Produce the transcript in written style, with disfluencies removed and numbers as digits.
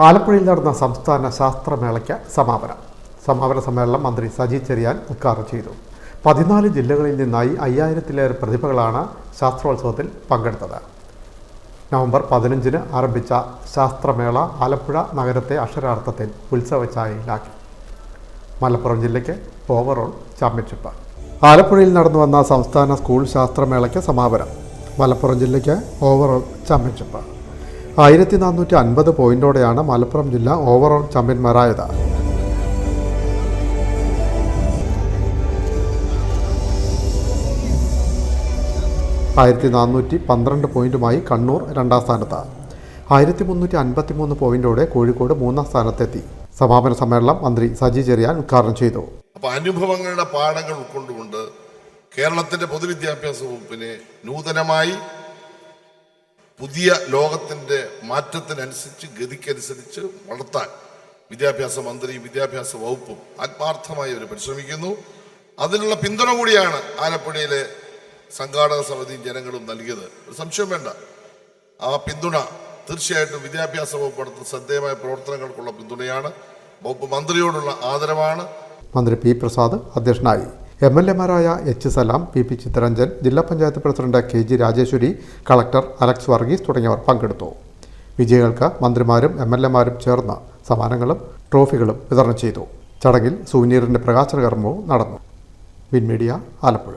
ആലപ്പുഴയിൽ നടന്ന സംസ്ഥാന ശാസ്ത്രമേളയ്ക്ക് സമാപന സമ്മേളനം മന്ത്രി സജി ചെറിയാൻ ഉദ്ഘാടനം ചെയ്തു. 14 ജില്ലകളിൽ നിന്നായി 5000-ലേറെ പ്രതിഭകളാണ് ശാസ്ത്രോത്സവത്തിൽ പങ്കെടുത്തത്. നവംബർ 15-ന് ആരംഭിച്ച ശാസ്ത്രമേള ആലപ്പുഴ നഗരത്തെ അക്ഷരാർത്ഥത്തിൽ ഉത്സവഛായയിലാക്കി. മലപ്പുറം ജില്ലയ്ക്ക് ഓവറോൾ ചാമ്പ്യൻഷിപ്പ്. ആലപ്പുഴയിൽ നടന്നു വന്ന സംസ്ഥാന സ്കൂൾ ശാസ്ത്രമേളയ്ക്ക് സമാപനം. മലപ്പുറം ജില്ലയ്ക്ക് ഓവറോൾ ചാമ്പ്യൻഷിപ്പ്. 1450 പോയിന്റോടെയാണ് മലപ്പുറം ജില്ല ഓവറോൾ ചാമ്പ്യന്മാരായത്. പോയിന്റുമായി കണ്ണൂർ 2ാം സ്ഥാനത്ത്. 1353 പോയിന്റോടെ കോഴിക്കോട് 3ാം സ്ഥാനത്തെത്തി. സമാപന സമ്മേളനം മന്ത്രി സജി ചെറിയാൻ ഉദ്ഘാടനം ചെയ്തു. അനുഭവങ്ങളുടെ പാഠങ്ങൾ ഉൾക്കൊണ്ടുകൊണ്ട് കേരളത്തിന്റെ പൊതുവിദ്യാഭ്യാസ വകുപ്പിനെ നൂതനമായി പുതിയ ലോകത്തിന്റെ മാറ്റത്തിനനുസരിച്ച് ഗതിക്കനുസരിച്ച് വളർത്താൻ വിദ്യാഭ്യാസ മന്ത്രിയും വിദ്യാഭ്യാസ വകുപ്പും ആത്മാർത്ഥമായി അവർ പരിശ്രമിക്കുന്നു. അതിനുള്ള പിന്തുണ കൂടിയാണ് ആലപ്പുഴയിലെ സംഘാടക സമിതിയും ജനങ്ങളും നൽകിയത്. ഒരു സംശയം വേണ്ട. ആ പിന്തുണ തീർച്ചയായിട്ടും വിദ്യാഭ്യാസ വകുപ്പ് നടത്തുന്ന ശ്രദ്ധേയമായ പ്രവർത്തനങ്ങൾക്കുള്ള പിന്തുണയാണ്. വകുപ്പ് മന്ത്രിയോടുള്ള ആദരവാണ്. മന്ത്രി പി പ്രസാദ് അധ്യക്ഷനായി. MLA-മാരായ എച്ച് സലാം, പി ചിത്തരഞ്ജൻ, ജില്ലാ panchayat president KG Rajeshwari, collector Alex Varghese തുടങ്ങിയവർ പങ്കെടുത്തു. വിജയികൾക്ക് മന്ത്രിമാരും MLA-മാരും ചേർന്ന് സമ്മാനങ്ങളും ട്രോഫികളും വിതരണം ചെയ്തു. ചടങ്ങിൽ സുവനീറിന്റെ പ്രകാശന കർമ്മവും നടന്നു. Win media, Alappuzha.